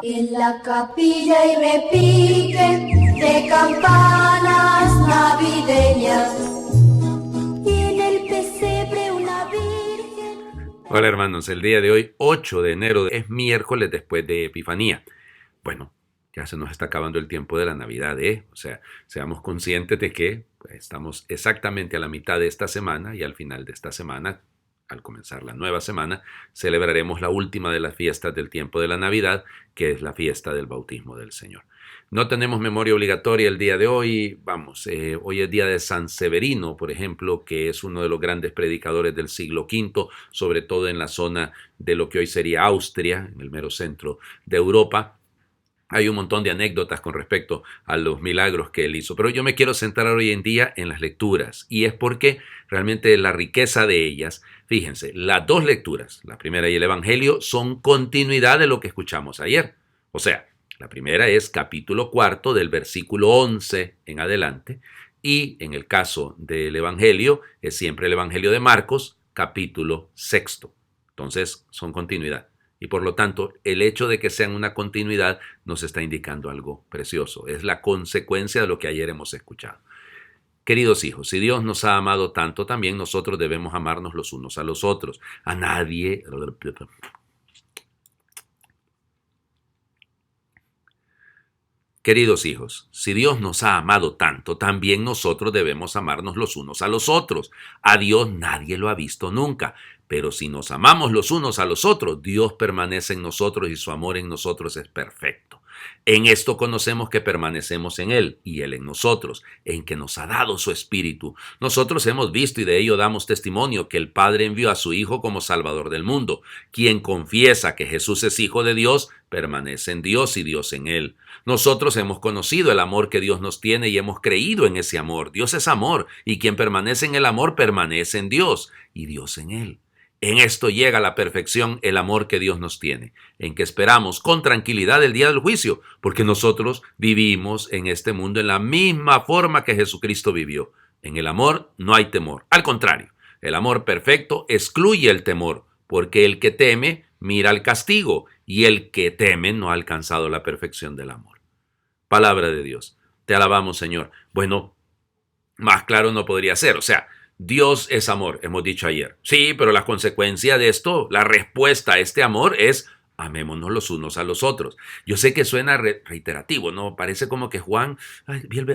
En la capilla hay repique de campanas navideñas y en el pesebre una virgen. Hola hermanos, el día de hoy, 8 de enero, es miércoles después de Epifanía. Bueno, ya se nos está acabando el tiempo de la Navidad, ¿eh? O sea, seamos conscientes de que estamos exactamente a la mitad de esta semana y al final de esta semana, al comenzar la nueva semana, celebraremos la última de las fiestas del tiempo de la Navidad, que es la fiesta del bautismo del Señor. No tenemos memoria obligatoria el día de hoy. Hoy es día de San Severino, por ejemplo, que es uno de los grandes predicadores del siglo V, sobre todo en la zona de lo que hoy sería Austria, en el mero centro de Europa. Hay un montón de anécdotas con respecto a los milagros que él hizo, pero yo me quiero centrar hoy en día en las lecturas, y es porque realmente la riqueza de ellas, fíjense, las dos lecturas, la primera y el Evangelio, son continuidad de lo que escuchamos ayer. O sea, la primera es capítulo 4 del versículo 11 en adelante, y en el caso del Evangelio es siempre el Evangelio de Marcos, capítulo 6. Entonces, son continuidad. Y por lo tanto, el hecho de que sean una continuidad nos está indicando algo precioso. Es la consecuencia de lo que ayer hemos escuchado. Queridos hijos, si Dios nos ha amado tanto, también nosotros debemos amarnos los unos a los otros. A nadie... Queridos hijos, si Dios nos ha amado tanto, también nosotros debemos amarnos los unos a los otros. A Dios nadie lo ha visto nunca, pero si nos amamos los unos a los otros, Dios permanece en nosotros y su amor en nosotros es perfecto. En esto conocemos que permanecemos en Él y Él en nosotros, en que nos ha dado su Espíritu. Nosotros hemos visto y de ello damos testimonio que el Padre envió a su Hijo como Salvador del mundo. Quien confiesa que Jesús es Hijo de Dios, permanece en Dios y Dios en Él. Nosotros hemos conocido el amor que Dios nos tiene y hemos creído en ese amor. Dios es amor y quien permanece en el amor permanece en Dios y Dios en Él. En esto llega a la perfección el amor que Dios nos tiene, en que esperamos con tranquilidad el día del juicio, porque nosotros vivimos en este mundo en la misma forma que Jesucristo vivió. En el amor no hay temor. Al contrario, el amor perfecto excluye el temor, porque el que teme mira al castigo y el que teme no ha alcanzado la perfección del amor. Palabra de Dios. Te alabamos, Señor. Bueno, más claro no podría ser. O sea, Dios es amor, hemos dicho ayer. Sí, pero la consecuencia de esto, la respuesta a este amor es amémonos los unos a los otros. Yo sé que suena reiterativo, ¿no? Parece como que Juan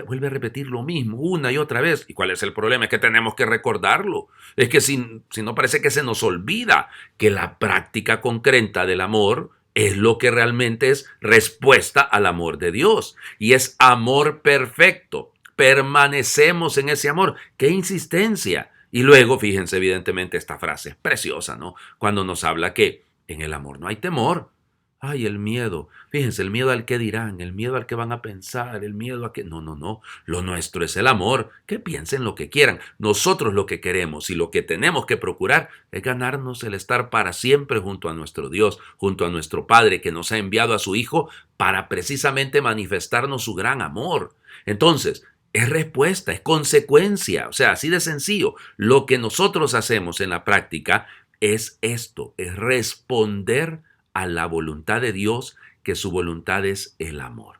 vuelve a repetir lo mismo una y otra vez. ¿Y cuál es el problema? Es que tenemos que recordarlo. Es que si no parece que se nos olvida que la práctica concreta del amor es lo que realmente es respuesta al amor de Dios. Y es amor perfecto. Permanecemos en ese amor. ¡Qué insistencia! Y luego, fíjense, evidentemente esta frase es preciosa, ¿no? Cuando nos habla que en el amor no hay temor. Ay, el miedo. Fíjense, el miedo al que dirán, el miedo al que van a pensar, el miedo a que... No. Lo nuestro es el amor. Que piensen lo que quieran. Nosotros lo que queremos y lo que tenemos que procurar es ganarnos el estar para siempre junto a nuestro Dios, junto a nuestro Padre que nos ha enviado a su Hijo para precisamente manifestarnos su gran amor. Entonces, es respuesta, es consecuencia, o sea, así de sencillo. Lo que nosotros hacemos en la práctica es esto, es responder a la voluntad de Dios, que su voluntad es el amor.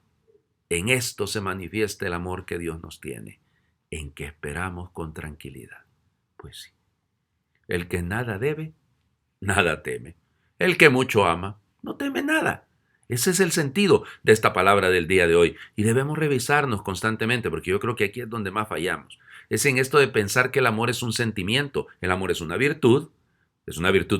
En esto se manifiesta el amor que Dios nos tiene, en que esperamos con tranquilidad. Pues sí, el que nada debe, nada teme. El que mucho ama, no teme nada. Ese es el sentido de esta palabra del día de hoy. Y debemos revisarnos constantemente, porque yo creo que aquí es donde más fallamos. Es en esto de pensar que el amor es un sentimiento. El amor es una virtud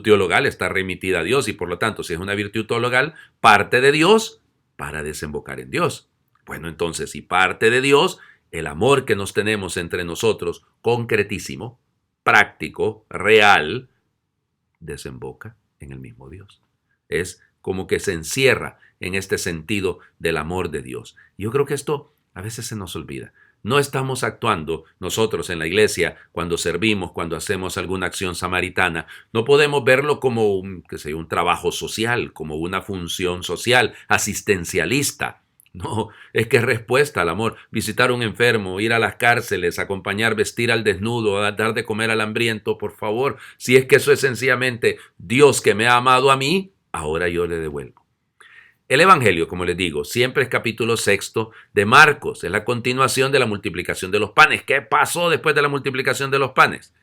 teologal, está remitida a Dios y por lo tanto, si es una virtud teologal, parte de Dios para desembocar en Dios. Bueno, entonces, si parte de Dios, el amor que nos tenemos entre nosotros, concretísimo, práctico, real, desemboca en el mismo Dios. Es como que se encierra en este sentido del amor de Dios. Yo creo que esto a veces se nos olvida. No estamos actuando nosotros en la iglesia cuando servimos, cuando hacemos alguna acción samaritana. No podemos verlo como un trabajo social, como una función social, asistencialista. No, es que es respuesta al amor. Visitar a un enfermo, ir a las cárceles, acompañar, vestir al desnudo, dar de comer al hambriento, por favor. Si es que eso es sencillamente Dios que me ha amado a mí, ahora yo le devuelvo. El Evangelio, como les digo, siempre es capítulo 6 de Marcos. Es la continuación de la multiplicación de los panes. ¿Qué pasó después de la multiplicación de los panes?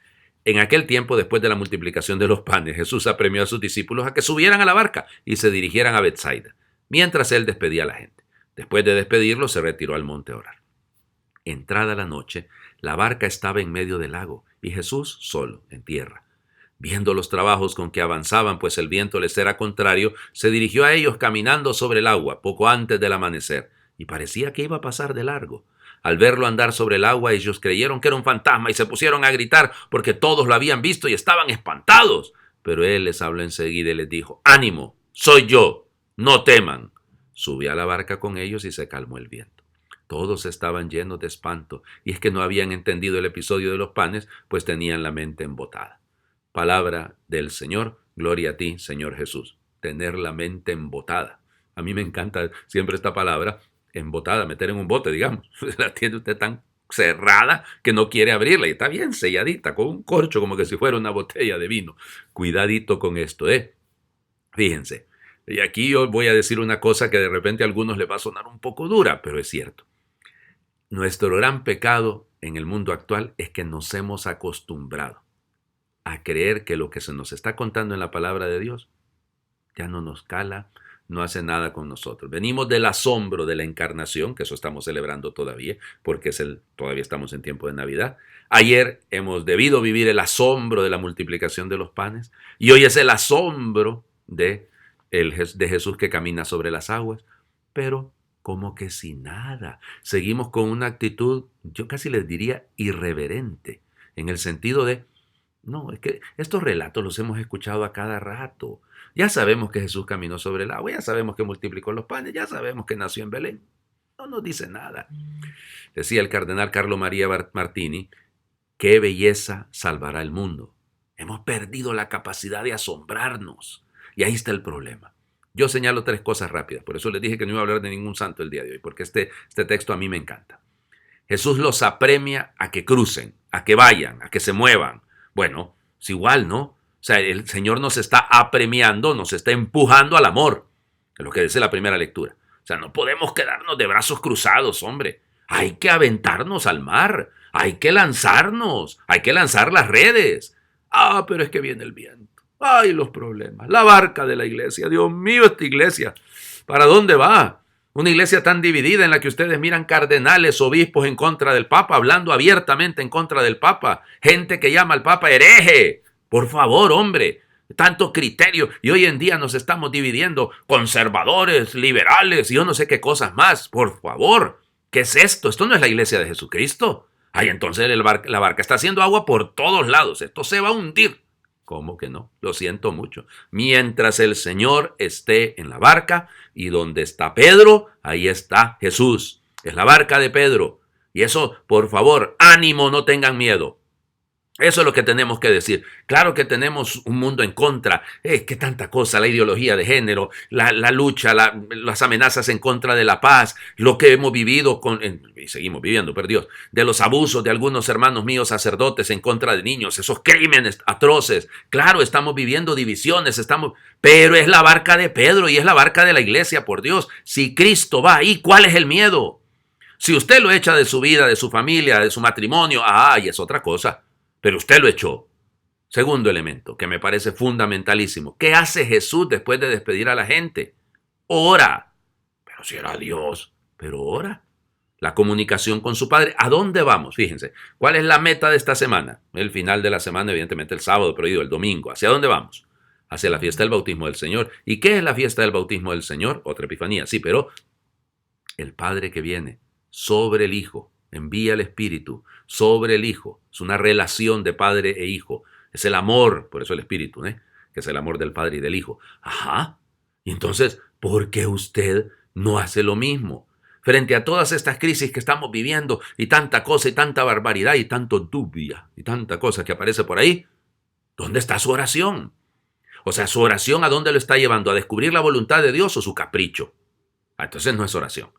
En aquel tiempo, después de la multiplicación de los panes, Jesús apremió a sus discípulos a que subieran a la barca y se dirigieran a Betsaida, mientras él despedía a la gente. Después de despedirlos, se retiró al monte a orar. Entrada la noche, la barca estaba en medio del lago y Jesús solo, en tierra. Viendo los trabajos con que avanzaban, pues el viento les era contrario, se dirigió a ellos caminando sobre el agua poco antes del amanecer, y parecía que iba a pasar de largo. Al verlo andar sobre el agua, ellos creyeron que era un fantasma y se pusieron a gritar porque todos lo habían visto y estaban espantados. Pero él les habló enseguida y les dijo: «Ánimo, soy yo, no teman». Subió a la barca con ellos y se calmó el viento. Todos estaban llenos de espanto, y es que no habían entendido el episodio de los panes, pues tenían la mente embotada. Palabra del Señor, gloria a ti, Señor Jesús. Tener la mente embotada. A mí me encanta siempre esta palabra, embotada, meter en un bote, digamos. La tiene usted tan cerrada que no quiere abrirla y está bien selladita, con un corcho como que si fuera una botella de vino. Cuidadito con esto, Fíjense, y aquí yo voy a decir una cosa que de repente a algunos les va a sonar un poco dura, pero es cierto. Nuestro gran pecado en el mundo actual es que nos hemos acostumbrado a creer que lo que se nos está contando en la palabra de Dios ya no nos cala, no hace nada con nosotros. Venimos del asombro de la encarnación, que eso estamos celebrando todavía, porque todavía estamos en tiempo de Navidad. Ayer hemos debido vivir el asombro de la multiplicación de los panes, y hoy es el asombro de Jesús que camina sobre las aguas, pero como que sin nada. Seguimos con una actitud, yo casi les diría, irreverente, en el sentido de: no, es que estos relatos los hemos escuchado a cada rato. Ya sabemos que Jesús caminó sobre el agua, ya sabemos que multiplicó los panes, ya sabemos que nació en Belén. No nos dice nada. Decía el cardenal Carlo María Martini: «Qué belleza salvará el mundo». Hemos perdido la capacidad de asombrarnos. Y ahí está el problema. Yo señalo 3 cosas rápidas, por eso les dije que no iba a hablar de ningún santo el día de hoy, porque este texto a mí me encanta. Jesús los apremia a que crucen, a que vayan, a que se muevan. Bueno, es igual, ¿no? O sea, el Señor nos está apremiando, nos está empujando al amor, es lo que dice la primera lectura. O sea, no podemos quedarnos de brazos cruzados, hombre. Hay que aventarnos al mar, hay que lanzarnos, hay que lanzar las redes. Ah, pero es que viene el viento. Ay, los problemas. La barca de la iglesia. Dios mío, esta iglesia. ¿Para dónde va? Una iglesia tan dividida en la que ustedes miran cardenales, obispos en contra del Papa, hablando abiertamente en contra del Papa. Gente que llama al Papa hereje. Por favor, hombre. Tanto criterio. Y hoy en día nos estamos dividiendo. Conservadores, liberales y yo no sé qué cosas más. Por favor. ¿Qué es esto? Esto no es la iglesia de Jesucristo. Ay, entonces la barca está haciendo agua por todos lados. Esto se va a hundir. ¿Cómo que no? Lo siento mucho. Mientras el Señor esté en la barca, y donde está Pedro, ahí está Jesús. Es la barca de Pedro. Y eso, por favor, ánimo, no tengan miedo. Eso es lo que tenemos que decir. Claro que tenemos un mundo en contra. ¿Qué tanta cosa? La ideología de género, la lucha, las amenazas en contra de la paz, lo que hemos vivido y seguimos viviendo, por Dios, de los abusos de algunos hermanos míos sacerdotes en contra de niños, esos crímenes atroces. Claro, estamos viviendo divisiones, pero es la barca de Pedro y es la barca de la iglesia, por Dios. Si Cristo va ahí, ¿cuál es el miedo? Si usted lo echa de su vida, de su familia, de su matrimonio, y es otra cosa. Pero usted lo echó. Segundo elemento, que me parece fundamentalísimo. ¿Qué hace Jesús después de despedir a la gente? Ora. Pero si era Dios, pero ora. La comunicación con su Padre. ¿A dónde vamos? Fíjense, ¿cuál es la meta de esta semana? El final de la semana, evidentemente el sábado, pero el domingo. ¿Hacia dónde vamos? Hacia la fiesta del bautismo del Señor. ¿Y qué es la fiesta del bautismo del Señor? Otra epifanía, sí, pero el Padre que viene sobre el Hijo. Envía el Espíritu sobre el Hijo. Es una relación de padre e hijo. Es el amor, por eso el Espíritu, que es el amor del Padre y del Hijo. Ajá. Y entonces, ¿por qué usted no hace lo mismo? Frente a todas estas crisis que estamos viviendo, y tanta cosa, y tanta barbaridad, y tanto dubia, y tanta cosa que aparece por ahí, ¿dónde está su oración? O sea, ¿su oración a dónde lo está llevando? ¿A descubrir la voluntad de Dios o su capricho? Entonces no es oración.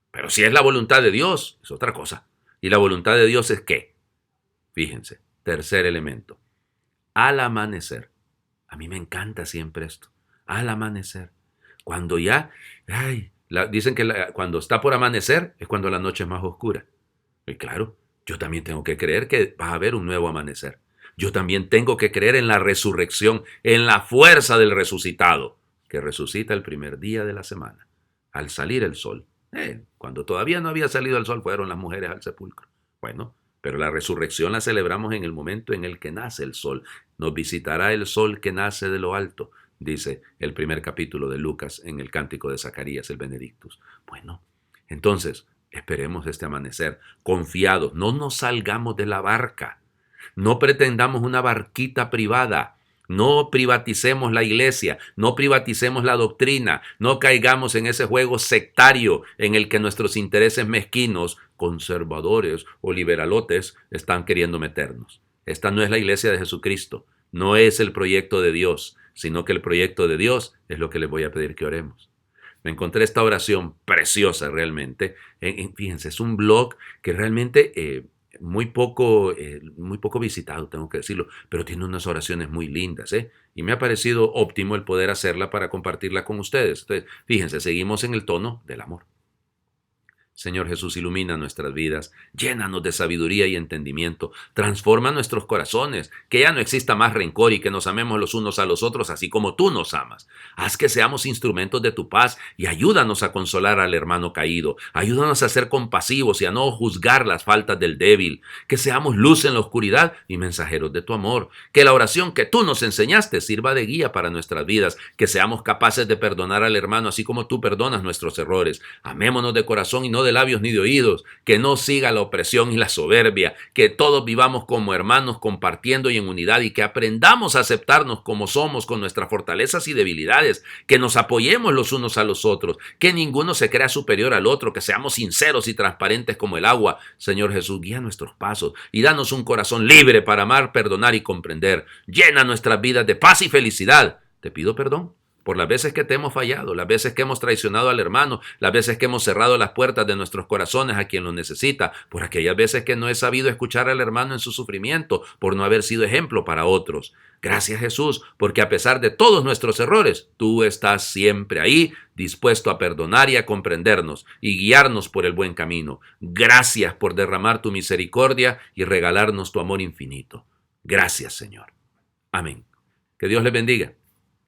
Pero si es la voluntad de Dios, es otra cosa. ¿Y la voluntad de Dios es qué? Fíjense, tercer elemento. Al amanecer. A mí me encanta siempre esto. Al amanecer. Cuando ya, dicen que cuando está por amanecer es cuando la noche es más oscura. Y claro, yo también tengo que creer que va a haber un nuevo amanecer. Yo también tengo que creer en la resurrección, en la fuerza del resucitado, que resucita el primer día de la semana, al salir el sol. Cuando todavía no había salido el sol, fueron las mujeres al sepulcro. Bueno, pero la resurrección la celebramos en el momento en el que nace el sol. Nos visitará el sol que nace de lo alto, dice el primer capítulo de Lucas en el cántico de Zacarías, el Benedictus. Bueno, entonces, esperemos este amanecer, confiados, no nos salgamos de la barca, no pretendamos una barquita privada, no privaticemos la iglesia, no privaticemos la doctrina, no caigamos en ese juego sectario en el que nuestros intereses mezquinos, conservadores o liberalotes están queriendo meternos. Esta no es la iglesia de Jesucristo, no es el proyecto de Dios, sino que el proyecto de Dios es lo que les voy a pedir que oremos. Me encontré esta oración preciosa realmente. Fíjense, es un blog que realmente muy poco visitado, tengo que decirlo, pero tiene unas oraciones muy lindas, y me ha parecido óptimo el poder hacerla para compartirla con ustedes. Entonces, fíjense, seguimos en el tono del amor. Señor Jesús, ilumina nuestras vidas, llénanos de sabiduría y entendimiento, transforma nuestros corazones, que ya no exista más rencor y que nos amemos los unos a los otros así como tú nos amas. Haz que seamos instrumentos de tu paz y ayúdanos a consolar al hermano caído, ayúdanos a ser compasivos y a no juzgar las faltas del débil, que seamos luz en la oscuridad y mensajeros de tu amor, que la oración que tú nos enseñaste sirva de guía para nuestras vidas, que seamos capaces de perdonar al hermano así como tú perdonas nuestros errores. Amémonos de corazón y no de labios ni de oídos, que no siga la opresión y la soberbia, que todos vivamos como hermanos compartiendo y en unidad y que aprendamos a aceptarnos como somos con nuestras fortalezas y debilidades, que nos apoyemos los unos a los otros, que ninguno se crea superior al otro, que seamos sinceros y transparentes como el agua. Señor Jesús, guía nuestros pasos y danos un corazón libre para amar, perdonar y comprender. Llena nuestras vidas de paz y felicidad. Te pido perdón por las veces que te hemos fallado, las veces que hemos traicionado al hermano, las veces que hemos cerrado las puertas de nuestros corazones a quien lo necesita, por aquellas veces que no he sabido escuchar al hermano en su sufrimiento, por no haber sido ejemplo para otros. Gracias, Jesús, porque a pesar de todos nuestros errores, tú estás siempre ahí, dispuesto a perdonar y a comprendernos y guiarnos por el buen camino. Gracias por derramar tu misericordia y regalarnos tu amor infinito. Gracias, Señor. Amén. Que Dios les bendiga.